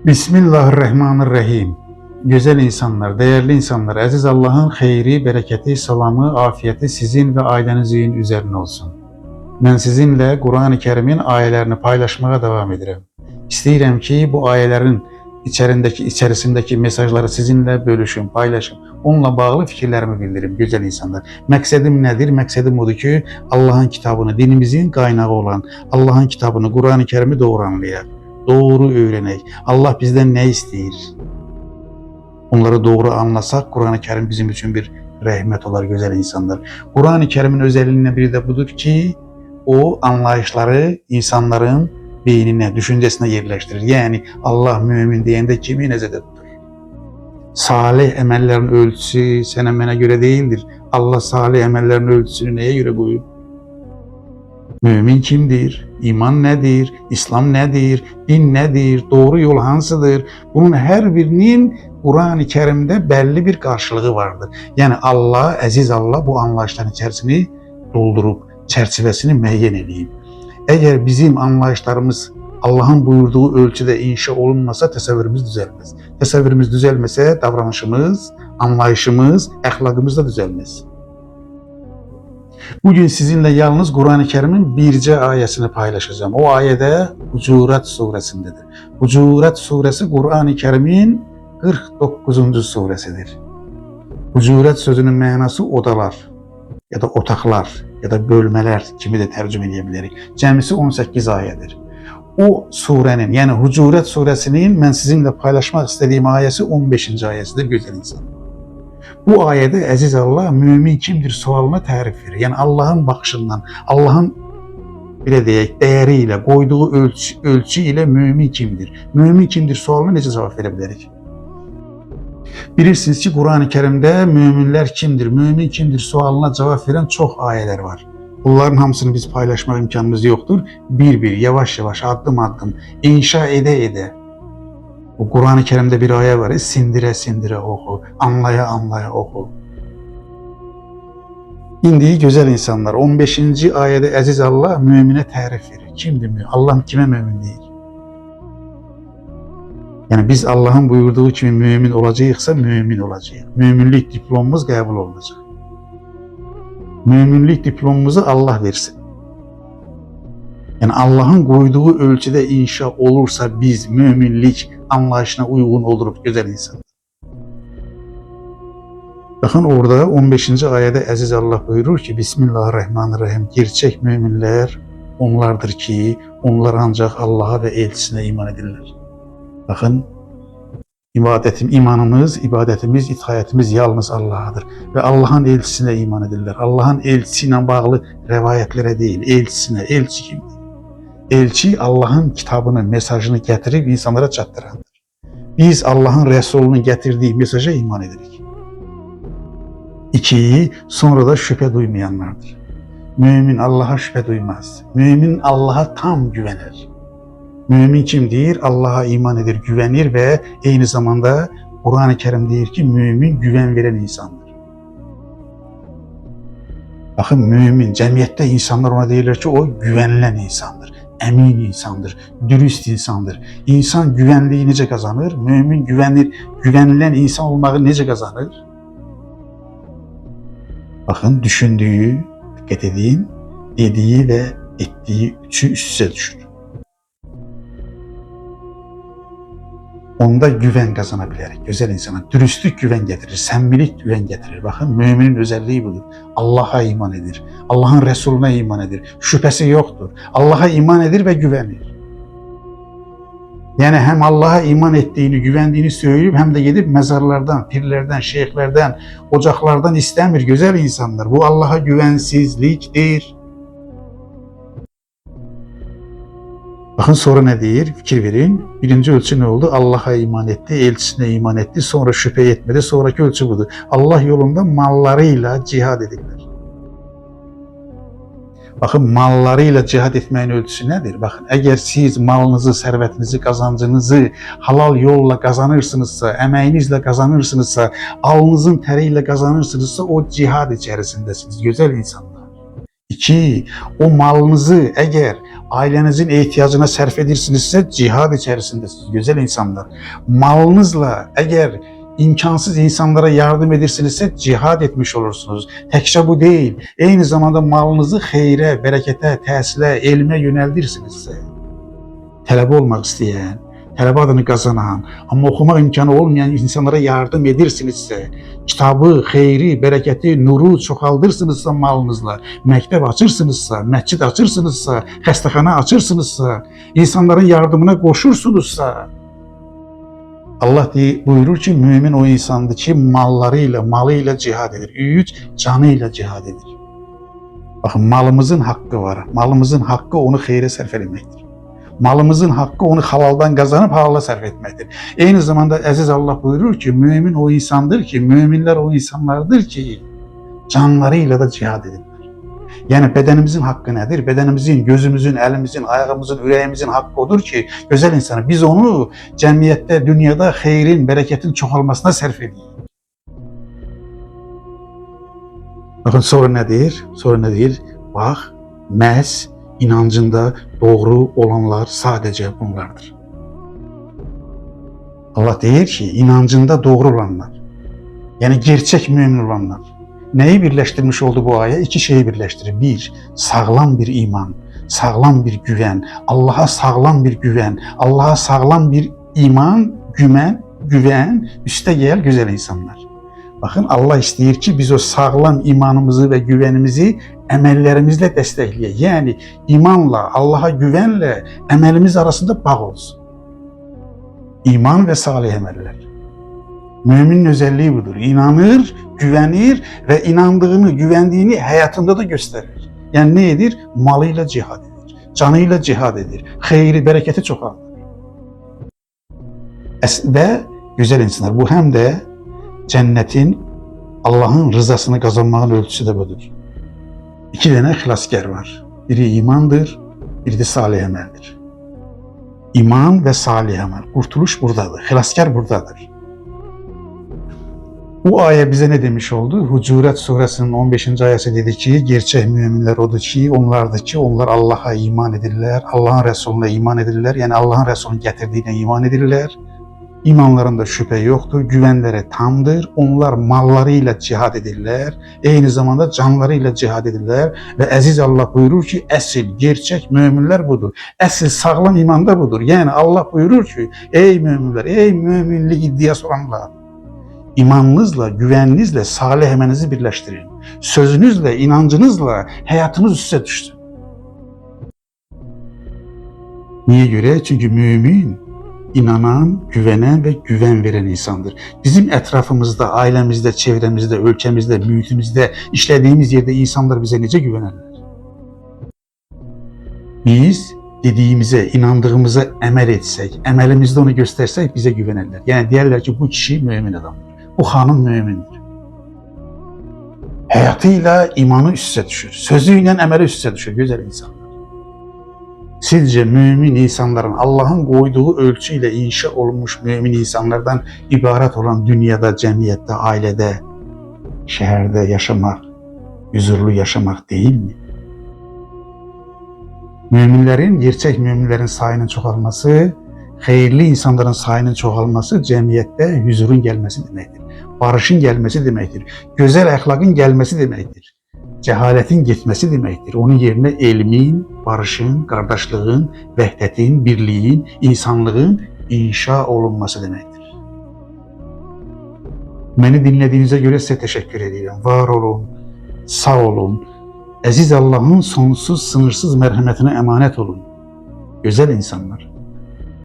Bismillahirrahmanirrahim. Güzel insanlar, değerli insanlar, aziz Allah'ın xeyri, bereketi, salamı, afiyeti sizin ve ailenizin üzerine olsun. Ben sizinle Kur'an-ı Kerim'in ayelerini paylaşmaya devam ederim. İstəyirəm ki, bu ayelerin içerisindeki mesajları sizinle bölüşüm, paylaşım. Onunla bağlı fikirlerimi bildirim, güzel insanlar. Məqsədim nedir? Məqsədim odur ki, Allah'ın kitabını, dinimizin kaynağı olan Allah'ın kitabını, Kur'an-ı Kerim'i doğru anlayaq, doğru öğrenək. Allah bizden ne istəyir? Onları doğru anlasak, Kur'an-ı Kerim bizim için bir rəhmət olar, güzel insanlar. Kur'an-ı Kerim'in özelliğinden biri de budur ki, o anlayışları insanların beynine, düşüncesine yerleştirir. Yani Allah mümin deyəndə kimi nəzərdə tutur? Salih emellerin ölçüsü sənə mənə göre değildir. Allah salih emellerin ölçüsünü neye göre koyup? Mümin kimdir? İman nedir? İslam nedir? Din nedir? Doğru yol hansıdır? Bunun her birinin Kur'an-ı Kerim'de belli bir karşılığı vardır. Yani Allah, aziz Allah bu anlayışların içerisini doldurup çerçevesini müəyyən edeyim. Eğer bizim anlayışlarımız Allah'ın buyurduğu ölçüde inşa olunmasa təsəvvürümüz düzelmez. Təsəvvürümüz düzelmese davranışımız, anlayışımız, əxlaqımız da düzelmez. Bugün sizinle yalnız Kur'an-ı Kerim'in birce ayesini paylaşacağım. O ayede Hucurat suresindedir. Hucurat suresi Kur'an-ı Kerim'in 49. suresidir. Hucurat sözünün mənası odalar ya da otaqlar ya da bölmeler kimi de tercüme edebilirik. Cəmisi 18 ayedir. O surenin, yani Hucurat suresinin ben sizinle paylaşmak istediğim ayesi 15. ayesidir, güzel insan. Bu ayede aziz Allah mümin kimdir sualına tarif verir. Yani Allah'ın bakışından, Allah'ın bile deyək, değeriyle, koyduğu ölçü ile mümin kimdir? Mümin kimdir sualına necə cevap verebilirik? Bilirsiniz ki Kur'an-ı Kerim'de müminler kimdir, mümin kimdir sualına cevap veren çok ayeler var. Bunların hamısını biz paylaşma imkanımız yoktur. Bir yavaş yavaş, adım adım, inşa ede. Bu Kur'an-ı Kerim'de bir ayet var. Sindire sindire oku, anlaya anlaya oku. İndi güzel insanlar 15. ayette aziz Allah mümine tarif verir. Kimdir mümin? Allah kime mümin değil? Yani biz Allah'ın buyurduğu kimi mümin olacaksa mümin olacağız. Müminlik diplomumuz kabul olacak. Müminlik diplomumuzu Allah versin. Yani Allah'ın koyduğu ölçüde inşa olursa biz müminlik anlayışına uygun oluruz güzel insan. Bakın orada 15. ayette aziz Allah buyurur ki Bismillahirrahmanirrahim. Gerçek müminler onlardır ki onlar ancak Allah'a ve elçisine iman edirlər. Bakın imanımız, ibadetimiz, itaatimiz yalnız Allah'adır. Ve Allah'ın elçisine iman edirlər. Allah'ın elçisiyle bağlı rivayetlere değil, elçisine. Elçi kimdir? Elçi Allah'ın kitabını, mesajını getirip insanlara çattırandır. Biz Allah'ın Resulünün getirdiği mesaja iman edirik. İki, sonra da şüphe duymayanlardır. Mümin Allah'a şüphe duymaz. Mümin Allah'a tam güvenir. Mümin kimdir? Allah'a iman edir, güvenir ve aynı zamanda Kur'an-ı Kerim deyir ki mümin güven veren insandır. Bakın mümin, cemiyette insanlar ona deyirlər ki o güvenilen insandır, emin insandır, dürüst insandır. İnsan güvenliği necə kazanır? Mümin güvenilen insan olmağı necə kazanır? Bakın düşündüğü, dikkat edin, dediği ve ettiği üçü üst üste düşür. Onda güven kazanabilir. Güzel insana dürüstlük güven getirir, samimilik güven getirir. Bakın müminin özelliği budur. Allah'a iman edir. Allah'ın Resulüne iman edir. Şüphesi yoktur. Allah'a iman edir ve güvenir. Yani hem Allah'a iman ettiğini, güvendiğini söyleyip hem de gidip mezarlardan, pirlerden, şeyhlerden, ocaklardan istemir. Güzel insanlar. Bu Allah'a güvensizliktir. Bakın sonra ne deyir? Fikir verin. Birinci ölçü ne oldu? Allah'a iman etti, elçisine iman etti. Sonra şüphe etmedi. Sonraki ölçü budur. Allah yolunda mallarıyla cihad edirlər. Bakın mallarıyla cihad etmeyin ölçüsü nedir? Bakın eğer siz malınızı, servetinizi, kazancınızı halal yolla kazanırsınızsa, emeğinizle kazanırsınızsa, alnınızın teriyle kazanırsınızsa o cihad içerisindesiniz. Güzel insanlar. İki, o malınızı eğer ailenizin ihtiyacına sərf edirsinizsə cihad içərisindəsiniz, gözəl insanlar. Malınızla əgər imkansız insanlara yardım edirsinizsə cihad etmiş olursunuz. Təkcə bu deyil, eyni zamanda malınızı xeyrə, bərəkətə, təhsilə, elmə yönəldirsinizsə, tələbə olmaq istəyən, tələbə adını qazanan, amma oxumaq imkanı olmayan insanlara yardım edirsinizsə, kitabı, xeyri, bərəkəti, nuru çoxaldırsınızsa malınızla, məktəb açırsınızsa, məscid açırsınızsa, xəstəxana açırsınızsa, insanların yardımına qoşursunuzsa, Allah buyurur ki, mümin o insandır ki, malıyla cihad edir. 3, canıyla cihad edir. Baxın, malımızın haqqı var. Malımızın haqqı onu xeyrə sərf etməkdir. Malımızın haqqı onu halaldan qazanıb halala sərf etməkdir. Eyni zamanda əziz Allah buyurur ki, mümin o insandır ki, müminlər o insanlardır ki, canlarıyla da cihad edirlər. Yəni bədənimizin haqqı nədir? Bədənimizin, gözümüzün, əlimizin, ayağımızın, ürəyimizin haqqı odur ki, gözəl insanı biz onu cəmiyyətdə, dünyada xeyrin, bərəkətin çoxalmasına sərf edirik. Baxın, sonra nə deyir? Sonra nə deyir? Bax, məhz inancında doğru olanlar sadəcə bunlardır. Allah deyir ki, inancında doğru olanlar, yəni gerçək mümin olanlar. Nəyi birləşdirmiş oldu bu ayə? 2 şeyi birləşdirir. 1, sağlam bir iman, sağlam bir güvən, Allaha sağlam bir güvən, Allaha sağlam bir iman, güvən, üstə gəl gözəl insanlar. Baxın, Allah istəyir ki, biz o sağlam imanımızı və güvənimizi əməllərimizlə dəstəkləyək. Yəni, imanla, Allaha güvənlə əməlimiz arasında bağ olsun. İman və salih əməllər. Müminin özəlliyi budur. İnanır, güvənir və inandığını, güvəndiyini həyatında da göstərir. Yəni, nə edir? Malıyla cihad edir, canıyla cihad edir, xeyri, bərəkəti çoxaldır. Əslində, gözəl insanlar, bu həm də cənnətin, Allahın rızasını qazanmağın ölçüsü də budur. 2 dənə xilaskar var. Biri imandır, biri də salih əməldir. İman və salih əməl. Qurtuluş buradadır, xilaskar buradadır. Bu ayə bizə nə demiş oldu? Hucurat surəsinin 15-ci ayəsi dedi ki, gerçək müminlər odur ki, onlardır ki, onlar Allaha iman edirlər, Allahın rəsuluna iman edirlər, yəni Allahın rəsulunun gətirdiyinə iman edirlər. İmanlarında şübhə yoxdur, güvənləri tamdır, onlar malları ilə cihad edirlər, eyni zamanda canları ilə cihad edirlər və əziz Allah buyurur ki, əsl, gerçək müminlər budur, əsl sağlam imanda budur. Yəni Allah buyurur ki, ey müminlər, ey müminlik iddiası olanlar, İmanınızla, güvəninizlə salih əməlinizi birləşdirin. Sözünüzlə, inancınızla həyatınız üstə düşsün. Niyə görə? Çünki mümin, inanan, güvənən və güvən verən insandır. Bizim ətrafımızda, ailəmizdə, çevrəmizdə, ölkəmizdə, mühitimizdə, işlədiyimiz yerdə insanlar bizə necə güvənərlər? Biz dediyimizə, inandığımıza əməl etsək, əməlimizdə onu göstərsək bizə güvənərlər. Yəni deyərlər ki, bu kişi mümin adamdır. Bu xanım mümindir. Həyatıyla imanı üstə düşür, sözü ilə əməli üstə düşür, gözəl insanlar. Sizcə mümin insanların Allahın qoyduğu ölçü ilə inşa olunmuş mümin insanlardan ibarət olan dünyada, cəmiyyətdə, ailədə, şəhərdə yaşamaq, huzurlu yaşamaq deyilmi? Müminlərin, gerçək müminlərin sayının çoxalması, xeyirli insanların sayının çoxalması cəmiyyətdə huzurun gəlməsi deməkdir. Barışın gəlməsi deməkdir. Gözəl əxlaqın gəlməsi deməkdir. Cəhalətin getməsi deməkdir. Onun yerinə elmin, barışın, qardaşlığın, vəhdətin, birliyin, insanlığın inşa olunması deməkdir. Məni dinlədiyinizə görə sizə təşəkkür edirəm. Var olun, sağ olun. Əziz Allahın sonsuz, sınırsız mərhəmətinə əmanət olun. Gözəl insanlar.